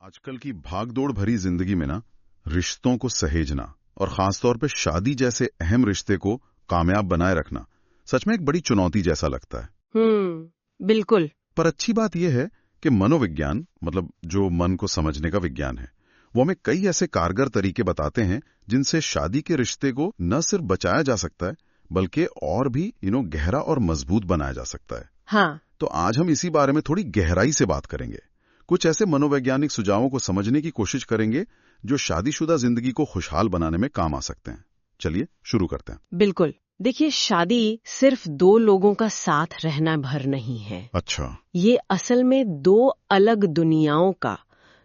आजकल की भागदौड़ भरी जिंदगी में ना रिश्तों को सहेजना और खासतौर पे शादी जैसे अहम रिश्ते को कामयाब बनाए रखना सच में एक बड़ी चुनौती जैसा लगता है। बिल्कुल। पर अच्छी बात यह है कि मनोविज्ञान मतलब जो मन को समझने का विज्ञान है वो हमें कई ऐसे कारगर तरीके बताते हैं जिनसे शादी के रिश्ते को न सिर्फ बचाया जा सकता है बल्कि और भी गहरा और मजबूत बनाया जा सकता है। हाँ, तो आज हम इसी बारे में थोड़ी गहराई से बात करेंगे, कुछ ऐसे मनोवैज्ञानिक सुझावों को समझने की कोशिश करेंगे जो शादीशुदा जिंदगी को खुशहाल बनाने में काम आ सकते हैं। चलिए शुरू करते हैं। बिल्कुल। देखिए, शादी सिर्फ दो लोगों का साथ रहना भर नहीं है। अच्छा। ये असल में दो अलग दुनियाओं का,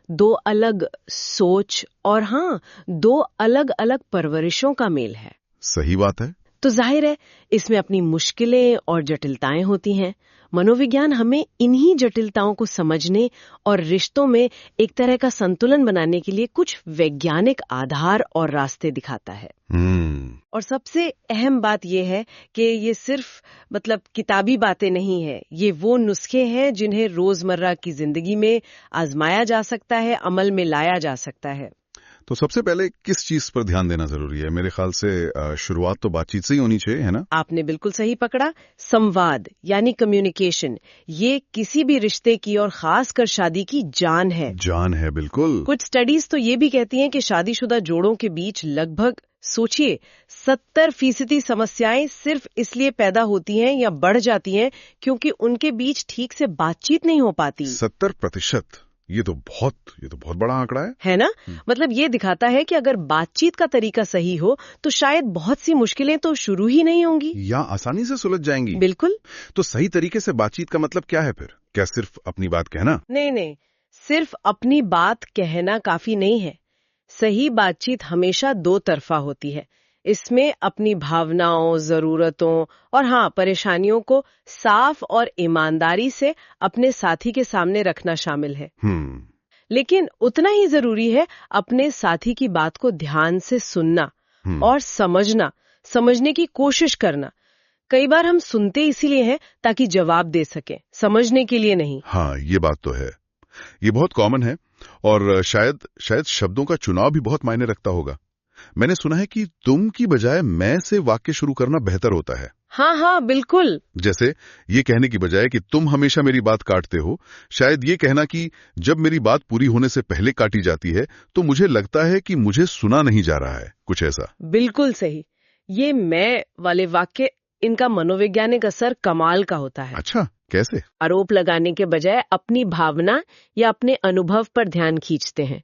दो अलग सोच और दो अलग अलग परवरिशों का मेल है। सही बात है। तो जाहिर है इसमें अपनी मुश्किलें और जटिलताएं होती हैं। मनोविज्ञान हमें इन्हीं जटिलताओं को समझने और रिश्तों में एक तरह का संतुलन बनाने के लिए कुछ वैज्ञानिक आधार और रास्ते दिखाता है। और सबसे अहम बात यह है कि ये सिर्फ किताबी बातें नहीं है, ये वो नुस्खे हैं जिन्हें रोजमर्रा की जिंदगी में आजमाया जा सकता है, अमल में लाया जा सकता है। तो सबसे पहले किस चीज पर ध्यान देना जरूरी है? मेरे ख्याल से शुरुआत तो बातचीत से ही होनी चाहिए, है ना? आपने बिल्कुल सही पकड़ा। संवाद यानी कम्युनिकेशन, ये किसी भी रिश्ते की और खासकर शादी की जान है। जान है, बिल्कुल। कुछ स्टडीज तो ये भी कहती हैं कि शादीशुदा जोड़ों के बीच लगभग सोचिए 70% समस्याएं सिर्फ इसलिए पैदा होती हैं या बढ़ जाती हैं क्योंकि उनके बीच ठीक से बातचीत नहीं हो पाती। 70%? ये तो बहुत बड़ा आंकड़ा है ना? ये दिखाता है कि अगर बातचीत का तरीका सही हो तो शायद बहुत सी मुश्किलें तो शुरू ही नहीं होंगी या आसानी से सुलझ जाएंगी। बिल्कुल। तो सही तरीके से बातचीत का मतलब क्या है फिर? क्या सिर्फ अपनी बात कहना? नहीं, सिर्फ अपनी बात कहना काफी नहीं है। सही बातचीत हमेशा दो तरफा होती है। इसमें अपनी भावनाओं, जरूरतों और परेशानियों को साफ और ईमानदारी से अपने साथी के सामने रखना शामिल है। लेकिन उतना ही जरूरी है अपने साथी की बात को ध्यान से सुनना और समझने की कोशिश करना। कई बार हम सुनते इसीलिए हैं ताकि जवाब दे सकें, समझने के लिए नहीं। हाँ, ये बात तो है। ये बहुत कॉमन है और शायद शब्दों का चुनाव भी बहुत मायने रखता होगा। मैंने सुना है कि तुम की बजाय मैं से वाक्य शुरू करना बेहतर होता है। हाँ, बिल्कुल। जैसे ये कहने की बजाय कि तुम हमेशा मेरी बात काटते हो, शायद ये कहना कि जब मेरी बात पूरी होने से पहले काटी जाती है तो मुझे लगता है कि मुझे सुना नहीं जा रहा है, कुछ ऐसा। बिल्कुल सही। ये मैं वाले वाक्य, इनका मनोवैज्ञानिक असर कमाल का होता है। अच्छा, कैसे? आरोप लगाने के बजाय अपनी भावना या अपने अनुभव पर ध्यान खींचते हैं।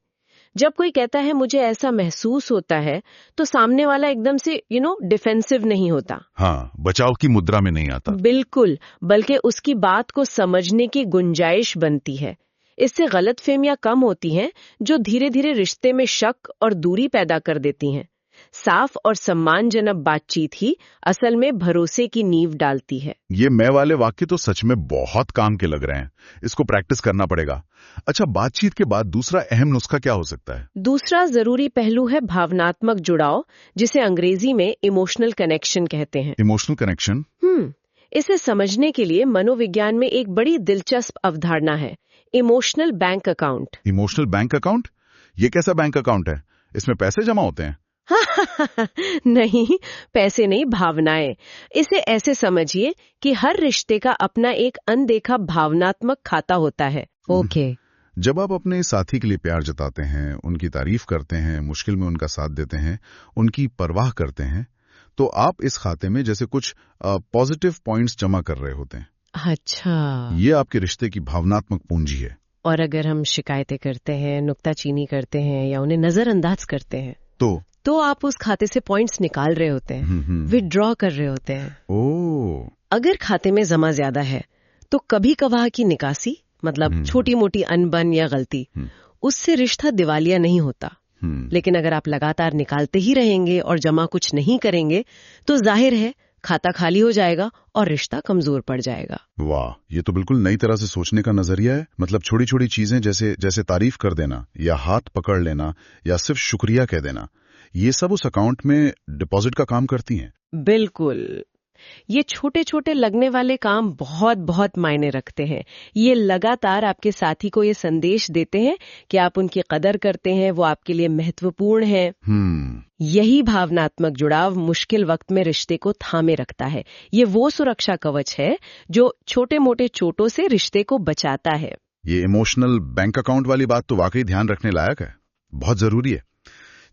जब कोई कहता है मुझे ऐसा महसूस होता है तो सामने वाला एकदम से डिफेंसिव नहीं होता। हाँ, बचाव की मुद्रा में नहीं आता। बिल्कुल, बल्कि उसकी बात को समझने की गुंजाइश बनती है। इससे गलतफहमियां कम होती हैं जो धीरे धीरे रिश्ते में शक और दूरी पैदा कर देती हैं। साफ और सम्मानजनक बातचीत ही असल में भरोसे की नींव डालती है। ये मैं वाले वाक्य तो सच में बहुत काम के लग रहे हैं। इसको प्रैक्टिस करना पड़ेगा। अच्छा, बातचीत के बाद दूसरा अहम नुस्खा क्या हो सकता है? दूसरा जरूरी पहलू है भावनात्मक जुड़ाव, जिसे अंग्रेजी में इमोशनल कनेक्शन कहते हैं। Emotional connection? इसे समझने के लिए मनोविज्ञान में एक बड़ी दिलचस्प अवधारणा है, emotional bank account. Emotional bank account? ये कैसा बैंक अकाउंट है? इसमें पैसे जमा होते हैं? नहीं, पैसे नहीं, भावनाएं। इसे ऐसे समझिए कि हर रिश्ते का अपना एक अनदेखा भावनात्मक खाता होता है। ओके। जब आप अपने साथी के लिए प्यार जताते हैं, उनकी तारीफ करते हैं, मुश्किल में उनका साथ देते हैं, उनकी परवाह करते हैं, तो आप इस खाते में जैसे कुछ पॉजिटिव पॉइंट्स जमा कर रहे होते हैं। अच्छा। ये आपके रिश्ते की भावनात्मक पूंजी है। और अगर हम शिकायतें करते हैं, नुक्ताचीनी करते हैं या उन्हें नजरअंदाज करते हैं तो आप उस खाते से पॉइंट्स निकाल रहे होते हैं, विथड्रॉ कर रहे होते हैं। ओह। अगर खाते में जमा ज्यादा है तो कभी कभार की निकासी, छोटी मोटी अनबन या गलती, उससे रिश्ता दिवालिया नहीं होता। लेकिन अगर आप लगातार निकालते ही रहेंगे और जमा कुछ नहीं करेंगे तो जाहिर है खाता खाली हो जाएगा और रिश्ता कमजोर पड़ जाएगा। वाह, ये तो बिल्कुल नई तरह से सोचने का नजरिया है। छोटी छोटी चीजें जैसे तारीफ कर देना या हाथ पकड़ लेना या सिर्फ शुक्रिया कह देना, ये सब उस अकाउंट में डिपॉजिट का काम करती हैं। बिल्कुल। ये छोटे छोटे लगने वाले काम बहुत बहुत मायने रखते हैं। ये लगातार आपके साथी को ये संदेश देते हैं कि आप उनकी कदर करते हैं, वो आपके लिए महत्वपूर्ण है। यही भावनात्मक जुड़ाव मुश्किल वक्त में रिश्ते को थामे रखता है। ये वो सुरक्षा कवच है जो छोटे मोटे चोटों से रिश्ते को बचाता है। ये इमोशनल बैंक अकाउंट वाली बात तो वाकई ध्यान रखने लायक है, बहुत जरूरी है।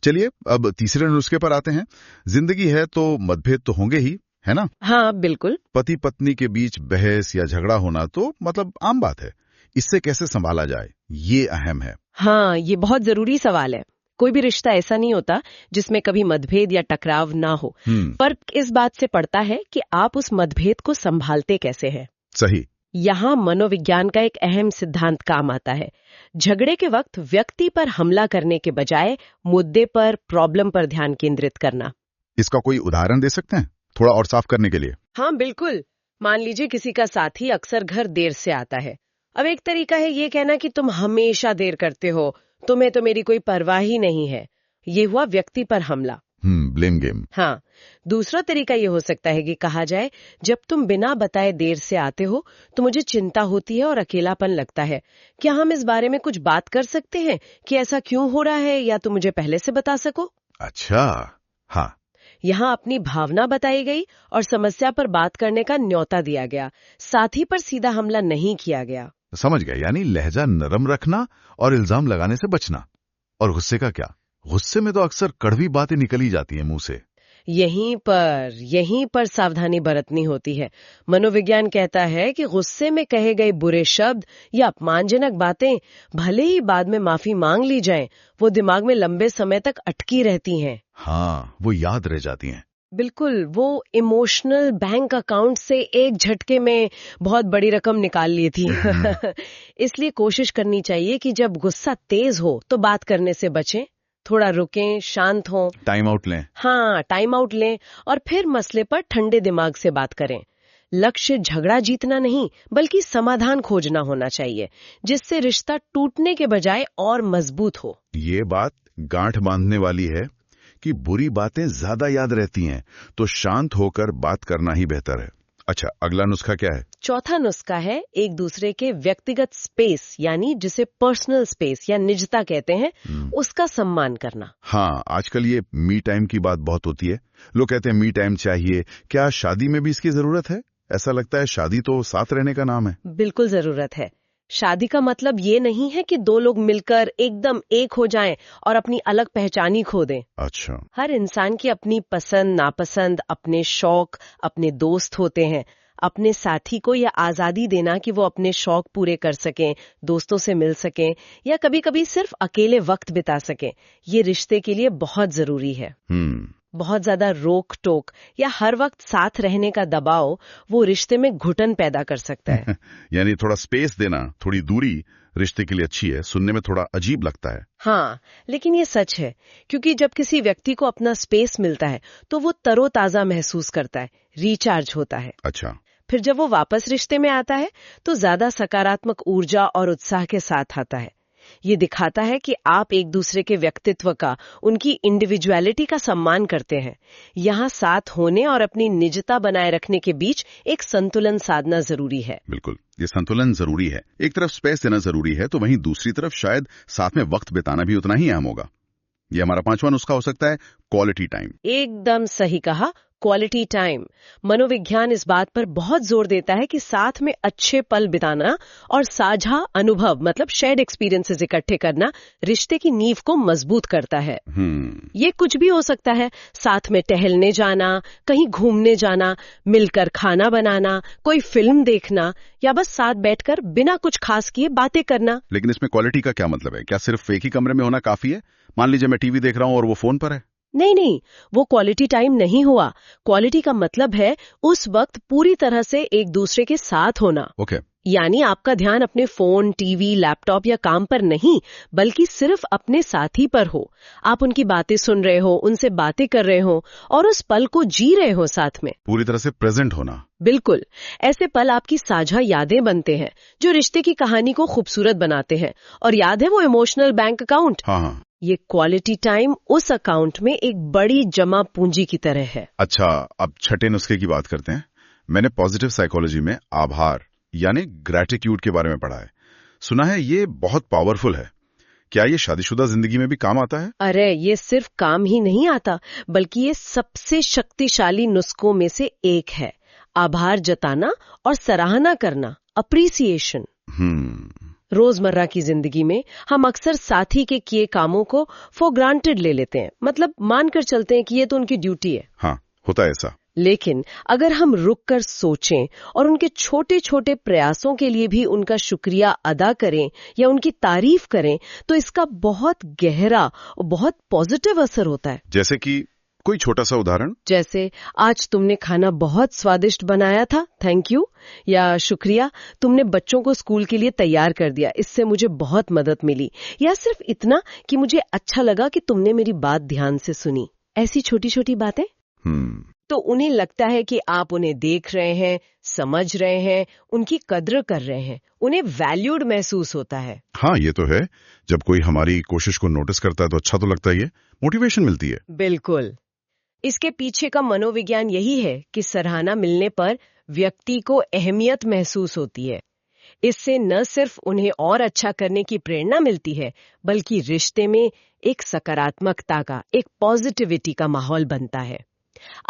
चलिए अब तीसरे नुस्खे पर आते हैं। जिंदगी है तो मतभेद तो होंगे ही, है ना? हाँ बिल्कुल। पति पत्नी के बीच बहस या झगड़ा होना तो मतलब आम बात है। इससे कैसे संभाला जाए, ये अहम है। हाँ, ये बहुत जरूरी सवाल है। कोई भी रिश्ता ऐसा नहीं होता जिसमें कभी मतभेद या टकराव ना हो। फर्क इस बात से पड़ता है कि आप उस मतभेद को संभालते कैसे हैं। सही। यहाँ मनोविज्ञान का एक अहम सिद्धांत काम आता है। झगड़े के वक्त व्यक्ति पर हमला करने के बजाय मुद्दे पर, प्रॉब्लम पर ध्यान केंद्रित करना। इसका कोई उदाहरण दे सकते हैं थोड़ा और साफ करने के लिए? हाँ बिल्कुल। मान लीजिए किसी का साथी अक्सर घर देर से आता है। अब एक तरीका है ये कहना कि तुम हमेशा देर करते हो, तुम्हें तो मेरी कोई परवाह ही नहीं है। ये हुआ व्यक्ति पर हमला। Blame game. हाँ, दूसरा तरीका ये हो सकता है कि कहा जाए, जब तुम बिना बताए देर से आते हो तो मुझे चिंता होती है और अकेलापन लगता है। क्या हम इस बारे में कुछ बात कर सकते हैं कि ऐसा क्यों हो रहा है, या तुम मुझे पहले से बता सको? अच्छा, हाँ। यहाँ अपनी भावना बताई गई और समस्या पर बात करने का न्योता दिया गया, साथी पर सीधा हमला नहीं किया गया। समझ गया, यानी लहजा नरम रखना और इल्जाम लगाने से बचना। और गुस्से का क्या? गुस्से में तो अक्सर कड़वी बातें निकल ही जाती हैं मुंह से। यहीं पर सावधानी बरतनी होती है। मनोविज्ञान कहता है कि गुस्से में कहे गए बुरे शब्द या अपमानजनक बातें भले ही बाद में माफी मांग ली जाएं, वो दिमाग में लंबे समय तक अटकी रहती हैं। हाँ, वो याद रह जाती हैं। बिल्कुल, वो इमोशनल बैंक अकाउंट से एक झटके में बहुत बड़ी रकम निकाल ली थी। इसलिए कोशिश करनी चाहिए कि जब गुस्सा तेज हो तो बात करने से बचें, थोड़ा रुकें, शांत हों, टाइम आउट लें। हाँ, टाइम आउट लें और फिर मसले पर ठंडे दिमाग से बात करें। लक्ष्य झगड़ा जीतना नहीं बल्कि समाधान खोजना होना चाहिए, जिससे रिश्ता टूटने के बजाय और मजबूत हो। ये बात गांठ बांधने वाली है कि बुरी बातें ज्यादा याद रहती हैं, तो शांत होकर बात करना ही बेहतर है। अच्छा, अगला नुस्खा क्या है? चौथा नुस्खा है एक दूसरे के व्यक्तिगत स्पेस, यानी जिसे पर्सनल स्पेस या निजता कहते हैं, उसका सम्मान करना। हाँ, आजकल ये मी टाइम की बात बहुत होती है। लोग कहते हैं मी टाइम चाहिए। क्या शादी में भी इसकी जरूरत है? ऐसा लगता है शादी तो साथ रहने का नाम है। बिल्कुल जरूरत है। शादी का मतलब ये नहीं है कि दो लोग मिलकर एकदम एक हो जाएं और अपनी अलग पहचान ही खो दें। अच्छा। हर इंसान की अपनी पसंद नापसंद, अपने शौक, अपने दोस्त होते हैं। अपने साथी को यह आजादी देना कि वो अपने शौक पूरे कर सकें, दोस्तों से मिल सकें या कभी कभी सिर्फ अकेले वक्त बिता सकें, ये रिश्ते के लिए बहुत जरूरी है। बहुत ज्यादा रोक टोक या हर वक्त साथ रहने का दबाव वो रिश्ते में घुटन पैदा कर सकता है। यानी थोड़ा स्पेस देना, थोड़ी दूरी रिश्ते के लिए अच्छी है। सुनने में थोड़ा अजीब लगता है। हाँ, लेकिन ये सच है, क्योंकि जब किसी व्यक्ति को अपना स्पेस मिलता है तो वो तरोताजा महसूस करता है, रिचार्ज होता है। अच्छा। फिर जब वो वापस रिश्ते में आता है तो ज्यादा सकारात्मक ऊर्जा और उत्साह के साथ आता है। ये दिखाता है कि आप एक दूसरे के व्यक्तित्व का, उनकी इंडिविजुअलिटी का सम्मान करते हैं। यहाँ साथ होने और अपनी निजता बनाए रखने के बीच एक संतुलन साधना जरूरी है। बिल्कुल, ये संतुलन जरूरी है। एक तरफ स्पेस देना जरूरी है तो वहीं दूसरी तरफ शायद साथ में वक्त बिताना भी उतना ही अहम होगा। ये हमारा पांचवा नुस्खा हो सकता है, क्वालिटी टाइम। एकदम सही कहा, क्वालिटी टाइम। मनोविज्ञान इस बात पर बहुत जोर देता है कि साथ में अच्छे पल बिताना और साझा अनुभव मतलब शेयर्ड एक्सपीरियंसेस इकट्ठे करना रिश्ते की नींव को मजबूत करता है। ये कुछ भी हो सकता है, साथ में टहलने जाना, कहीं घूमने जाना, मिलकर खाना बनाना, कोई फिल्म देखना या बस साथ बैठकर बिना कुछ खास किए बातें करना। लेकिन इसमें क्वालिटी का क्या मतलब है? क्या सिर्फ एक ही कमरे में होना काफी है? मान लीजिए मैं टीवी देख रहा हूँ और वो फोन पर है। नहीं, वो क्वालिटी टाइम नहीं हुआ। क्वालिटी का मतलब है उस वक्त पूरी तरह से एक दूसरे के साथ होना। ओके। यानी आपका ध्यान अपने फोन, टीवी, लैपटॉप या काम पर नहीं, बल्कि सिर्फ अपने साथी पर हो। आप उनकी बातें सुन रहे हो, उनसे बातें कर रहे हो और उस पल को जी रहे हो साथ में। पूरी तरह से प्रेजेंट होना। बिल्कुल, ऐसे पल आपकी साझा यादें बनते हैं जो रिश्ते की कहानी को खूबसूरत बनाते हैं। और याद है वो इमोशनल बैंक अकाउंट? हाँ। ये क्वालिटी टाइम उस अकाउंट में एक बड़ी जमा पूंजी की तरह है। अच्छा, अब छठे नुस्खे की बात करते हैं। मैंने पॉजिटिव साइकोलॉजी में आभार यानी ग्रैटिट्यूड के बारे में पढ़ा है। सुना है ये बहुत पावरफुल है। क्या ये शादीशुदा जिंदगी में भी काम आता है? अरे ये सिर्फ काम ही नहीं आता, बल्कि ये सबसे शक्तिशाली नुस्खों में से एक है। आभार जताना और सराहना करना, अप्रिसिएशन। रोजमर्रा की जिंदगी में हम अक्सर साथी के किए कामों को फॉर ग्रांटेड ले लेते हैं, मतलब मानकर चलते हैं कि ये तो उनकी ड्यूटी है। हाँ, होता है ऐसा। लेकिन अगर हम रुककर सोचें और उनके छोटे छोटे प्रयासों के लिए भी उनका शुक्रिया अदा करें या उनकी तारीफ करें, तो इसका बहुत गहरा और बहुत पॉजिटिव असर होता है। जैसे कि कोई छोटा सा उदाहरण? जैसे, आज तुमने खाना बहुत स्वादिष्ट बनाया था, थैंक यू। या शुक्रिया, तुमने बच्चों को स्कूल के लिए तैयार कर दिया, इससे मुझे बहुत मदद मिली। या सिर्फ इतना कि मुझे अच्छा लगा कि तुमने मेरी बात ध्यान से सुनी। ऐसी छोटी छोटी बातें तो उन्हें लगता है कि आप उन्हें देख रहे हैं, समझ रहे हैं, उनकी कद्र कर रहे हैं, उन्हें वैल्यूड महसूस होता है। हाँ, ये तो है। जब कोई हमारी कोशिश को नोटिस करता है तो अच्छा तो लगता ही है, मोटिवेशन मिलती है। बिल्कुल। इसके पीछे का मनोविज्ञान यही है कि सराहना मिलने पर व्यक्ति को अहमियत महसूस होती है। इससे न सिर्फ उन्हें और अच्छा करने की प्रेरणा मिलती है, बल्कि रिश्ते में एक सकारात्मकता का, एक पॉजिटिविटी का माहौल बनता है।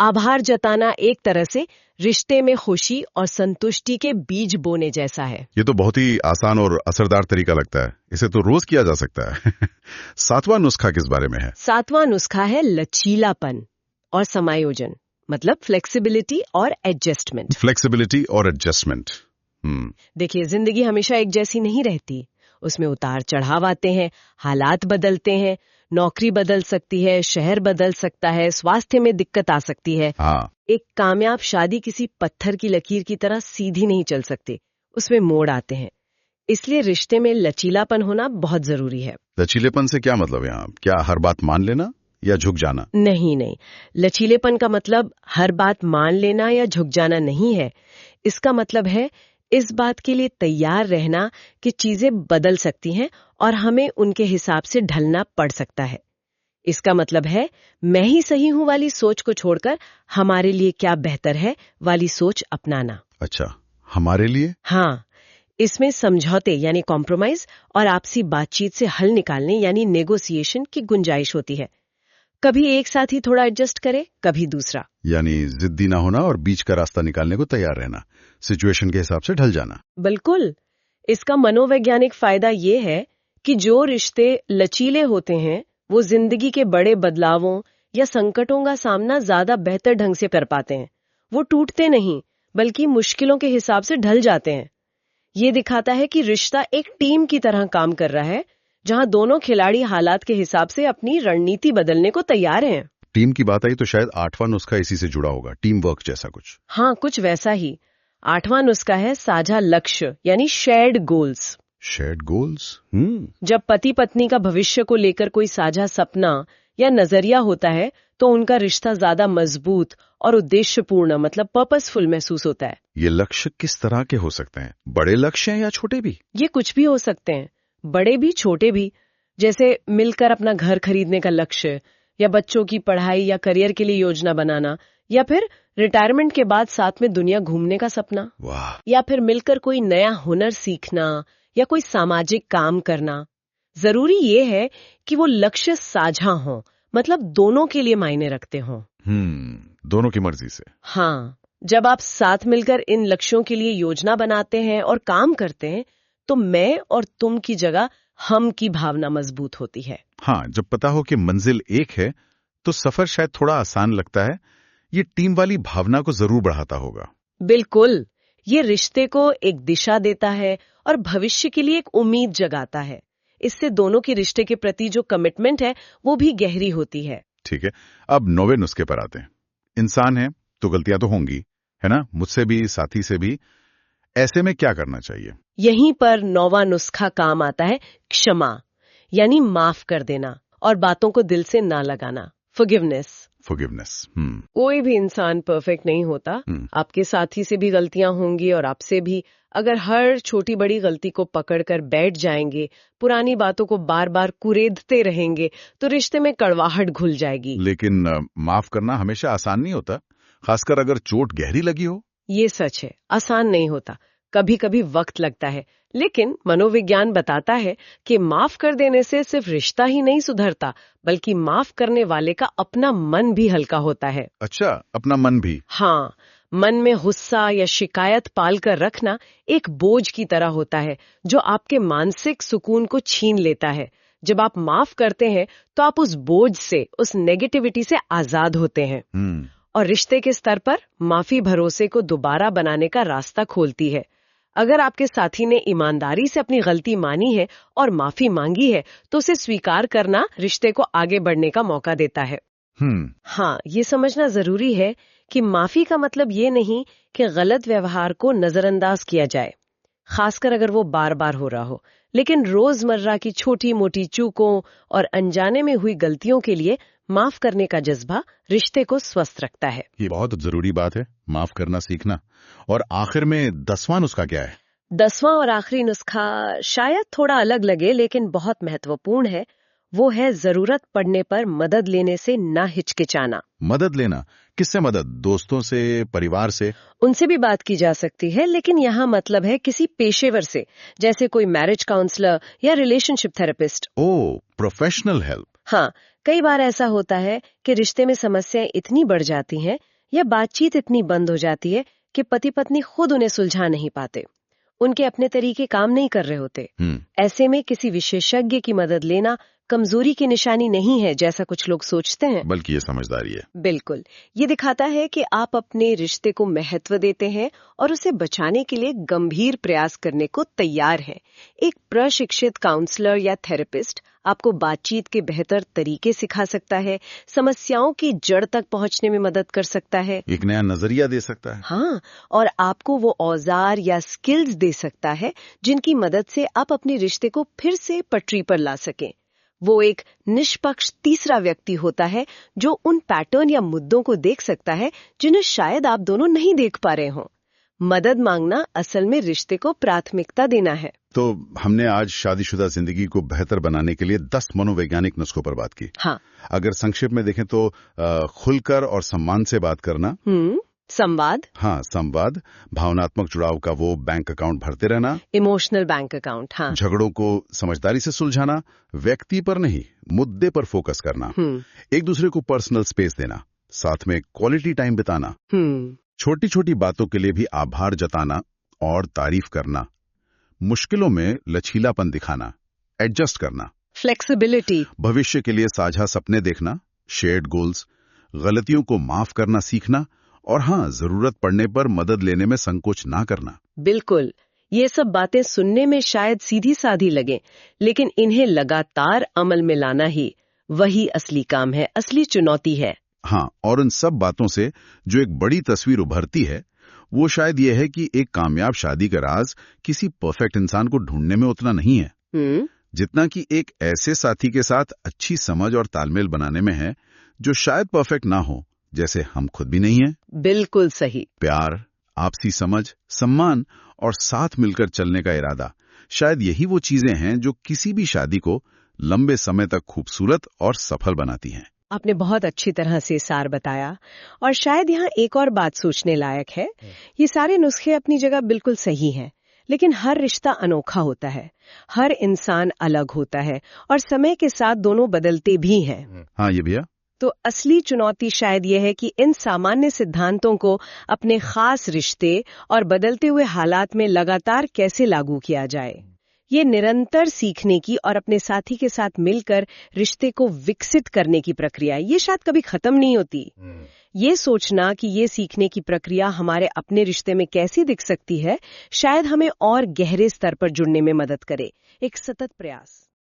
आभार जताना एक तरह से रिश्ते में खुशी और संतुष्टि के बीज बोने जैसा है। ये तो बहुत ही आसान और असरदार तरीका लगता है। इसे तो रोज किया जा सकता है। सातवां नुस्खा किस बारे में है? सातवां नुस्खा है लचीलापन और समायोजन, मतलब फ्लेक्सिबिलिटी और एडजस्टमेंट। फ्लेक्सिबिलिटी और एडजस्टमेंट। देखिए, जिंदगी हमेशा एक जैसी नहीं रहती। उसमें उतार चढ़ाव आते हैं, हालात बदलते हैं, नौकरी बदल सकती है, शहर बदल सकता है, स्वास्थ्य में दिक्कत आ सकती है। हाँ। एक कामयाब शादी किसी पत्थर की लकीर की तरह सीधी नहीं चल सकती, उसमें मोड़ आते हैं। इसलिए रिश्ते में लचीलापन होना बहुत जरूरी है। लचीलेपन से क्या मतलब यहाँ? क्या हर बात मान लेना या झुक जाना? नहीं, लचीलेपन का मतलब हर बात मान लेना या झुक जाना नहीं है। इसका मतलब है इस बात के लिए तैयार रहना कि चीजें बदल सकती हैं और हमें उनके हिसाब से ढलना पड़ सकता है। इसका मतलब है मैं ही सही हूं वाली सोच को छोड़कर हमारे लिए क्या बेहतर है वाली सोच अपनाना। अच्छा, हमारे लिए? हाँ, इसमें समझौते यानी कॉम्प्रोमाइज और आपसी बातचीत से हल निकालने यानी नेगोशिएशन की गुंजाइश होती है। कभी एक साथ ही थोड़ा एडजस्ट करे, कभी दूसरा। यानी जिद्दी ना होना और बीच का रास्ता निकालने को तैयार रहना, सिचुएशन के हिसाब से ढल जाना। बिल्कुल। इसका मनोवैज्ञानिक फायदा ये है कि जो रिश्ते लचीले होते हैं वो जिंदगी के बड़े बदलावों या संकटों का सामना ज्यादा बेहतर ढंग से कर पाते हैं। वो टूटते नहीं, बल्कि मुश्किलों के हिसाब से ढल जाते हैं। ये दिखाता है कि रिश्ता एक टीम की तरह काम कर रहा है, जहां दोनों खिलाड़ी हालात के हिसाब से अपनी रणनीति बदलने को तैयार हैं। टीम की बात आई तो शायद आठवां नुस्खा इसी से जुड़ा होगा, टीम वर्क जैसा कुछ। हाँ, कुछ वैसा ही। आठवां नुस्खा है साझा लक्ष्य यानी शेयर्ड गोल्स। Shared goals? जब पति पत्नी का भविष्य को लेकर कोई साझा सपना या नजरिया होता है तो उनका रिश्ता ज्यादा मजबूत और उद्देश्यपूर्ण, मतलब पर्पसफुल महसूस होता है। ये लक्ष्य किस तरह के हो सकते हैं? बड़े लक्ष्य हैं या छोटे भी? ये कुछ भी हो सकते हैं, बड़े भी छोटे भी। जैसे मिलकर अपना घर खरीदने का लक्ष्य, या बच्चों की पढ़ाई या करियर के लिए योजना बनाना, या फिर रिटायरमेंट के बाद साथ में दुनिया घूमने का सपना। वाह। या फिर मिलकर कोई नया हुनर सीखना या कोई सामाजिक काम करना। जरूरी ये है कि वो लक्ष्य साझा हों, मतलब दोनों के लिए मायने रखते हों। दोनों की मर्जी से। हाँ, जब आप साथ मिलकर इन लक्ष्यों के लिए योजना बनाते हैं और काम करते हैं तो मैं और तुम की जगह हम की भावना मजबूत होती है। हाँ, जब पता हो कि मंजिल एक है तो सफर शायद थोड़ा आसान लगता है। ये टीम वाली भावना को जरूर बढ़ाता होगा। बिल्कुल, ये रिश्ते को एक दिशा देता है और भविष्य के लिए एक उम्मीद जगाता है। इससे दोनों के रिश्ते के प्रति जो कमिटमेंट है वो भी गहरी होती है। ठीक है, अब 9वें नुस्खे पर आते हैं। इंसान है तो गलतियां तो होंगी, है ना? मुझसे भी, साथी से भी। ऐसे में क्या करना चाहिए? यहीं पर 9वां नुस्खा काम आता है, क्षमा यानी माफ कर देना और बातों को दिल से ना लगाना, फॉरगिवनेस। फॉरगिवनेस। कोई भी इंसान परफेक्ट नहीं होता। आपके साथी से भी गलतियां होंगी और आपसे भी। अगर हर छोटी बड़ी गलती को पकड़कर बैठ जाएंगे, पुरानी बातों को बार बार कुरेदते रहेंगे, तो रिश्ते में कड़वाहट घुल जाएगी। लेकिन माफ करना हमेशा आसान नहीं होता, खासकर अगर चोट गहरी लगी हो। ये सच है, आसान नहीं होता, कभी कभी वक्त लगता है। लेकिन मनोविज्ञान बताता है कि माफ कर देने से सिर्फ रिश्ता ही नहीं सुधरता, बल्कि माफ करने वाले का अपना मन भी हल्का होता है। अच्छा, अपना मन भी? हाँ, मन में गुस्सा या शिकायत पालकर रखना एक बोझ की तरह होता है जो आपके मानसिक सुकून को छीन लेता है। जब आप माफ करते हैं तो आप उस बोझ से, उस नेगेटिविटी से आजाद होते हैं। और रिश्ते के स्तर पर माफी भरोसे को दोबारा बनाने का रास्ता खोलती है। अगर आपके साथी ने ईमानदारी से अपनी गलती मानी है और माफी मांगी है, तो उसे स्वीकार करना रिश्ते को आगे बढ़ने का मौका देता है। हाँ, ये समझना जरूरी है कि माफी का मतलब ये नहीं कि गलत व्यवहार को नजरअंदाज किया जाए, खासकर अगर वो बार बार हो रहा हो। लेकिन रोजमर्रा की छोटी मोटी चूकों और अनजाने में हुई गलतियों के लिए माफ करने का जज्बा रिश्ते को स्वस्थ रखता है। ये बहुत जरूरी बात है, माफ करना सीखना। और आखिर में 10वां नुस्खा क्या है? 10वां और आखिरी नुस्खा शायद थोड़ा अलग लगे, लेकिन बहुत महत्वपूर्ण है। वो है जरूरत पड़ने पर मदद लेने से ना हिचकिचाना। मदद लेना? किससे मदद? दोस्तों से, परिवार से? उनसे भी बात की जा सकती है, लेकिन यहाँ मतलब है किसी पेशेवर से, जैसे कोई मैरिज काउंसलर या रिलेशनशिप थेरेपिस्ट। ओह, प्रोफेशनल हेल्प। हाँ, कई बार ऐसा होता है कि रिश्ते में समस्याएं इतनी बढ़ जाती हैं या बातचीत इतनी बंद हो जाती है कि पति पत्नी खुद उन्हें सुलझा नहीं पाते, उनके अपने तरीके काम नहीं कर रहे होते। ऐसे में किसी विशेषज्ञ की मदद लेना कमजोरी की निशानी नहीं है, जैसा कुछ लोग सोचते हैं, बल्कि ये समझदारी है। बिल्कुल, ये दिखाता है कि आप अपने रिश्ते को महत्व देते हैं और उसे बचाने के लिए गंभीर प्रयास करने को तैयार हैं। एक प्रशिक्षित काउंसलर या थेरेपिस्ट आपको बातचीत के बेहतर तरीके सिखा सकता है, समस्याओं की जड़ तक पहुंचने में मदद कर सकता है, एक नया नजरिया दे सकता है। हाँ, और आपको वो औजार या स्किल्स दे सकता है जिनकी मदद से आप अपने रिश्ते को फिर से पटरी पर ला सकें। वो एक निष्पक्ष तीसरा व्यक्ति होता है जो उन पैटर्न या मुद्दों को देख सकता है जिन्हें शायद आप दोनों नहीं देख पा रहे हों। मदद मांगना असल में रिश्ते को प्राथमिकता देना है। तो हमने आज शादीशुदा जिंदगी को बेहतर बनाने के लिए 10 मनोवैज्ञानिक नुस्खों पर बात की। हाँ, अगर संक्षेप में देखें तो खुलकर और सम्मान से बात करना, संवाद, हाँ संवाद, भावनात्मक जुड़ाव का वो बैंक अकाउंट भरते रहना, इमोशनल बैंक अकाउंट, हाँ, झगड़ों को समझदारी से सुलझाना, व्यक्ति पर नहीं मुद्दे पर फोकस करना, एक दूसरे को पर्सनल स्पेस देना, साथ में क्वालिटी टाइम बिताना, छोटी छोटी बातों के लिए भी आभार जताना और तारीफ करना, मुश्किलों में लचीलापन दिखाना, एडजस्ट करना, फ्लेक्सिबिलिटी, भविष्य के लिए साझा सपने देखना, शेयर्ड गोल्स, गलतियों को माफ करना सीखना, और हाँ, जरूरत पड़ने पर मदद लेने में संकोच ना करना। बिल्कुल, ये सब बातें सुनने में शायद सीधी साधी लगें, लेकिन इन्हें लगातार अमल में लाना ही वही असली काम है, असली चुनौती है। हाँ, और उन सब बातों से जो एक बड़ी तस्वीर उभरती है वो शायद ये है कि एक कामयाब शादी का राज किसी परफेक्ट इंसान को ढूंढने में उतना नहीं है जितना कि एक ऐसे साथी के साथ अच्छी समझ और तालमेल बनाने में है जो शायद परफेक्ट ना हो, जैसे हम खुद भी नहीं हैं। बिल्कुल सही। प्यार, आपसी समझ, सम्मान और साथ मिलकर चलने का इरादा, शायद यही वो चीजें हैं जो किसी भी शादी को लंबे समय तक खूबसूरत और सफल बनाती हैं। आपने बहुत अच्छी तरह से सार बताया, और शायद यहाँ एक और बात सोचने लायक है। ये सारे नुस्खे अपनी जगह बिल्कुल सही हैं, लेकिन हर रिश्ता अनोखा होता है, हर इंसान अलग होता है, और समय के साथ दोनों बदलते भी हैं। हाँ, ये भैया। तो असली चुनौती शायद यह है कि इन सामान्य सिद्धांतों को अपने खास रिश्ते और बदलते हुए हालात में लगातार कैसे लागू किया जाए। ये निरंतर सीखने की और अपने साथी के साथ मिलकर रिश्ते को विकसित करने की प्रक्रिया है। ये शायद कभी खत्म नहीं होती। ये सोचना कि ये सीखने की प्रक्रिया हमारे अपने रिश्ते में कैसी दिख सकती है, शायद हमें और गहरे स्तर पर जुड़ने में मदद करे। एक सतत प्रयास।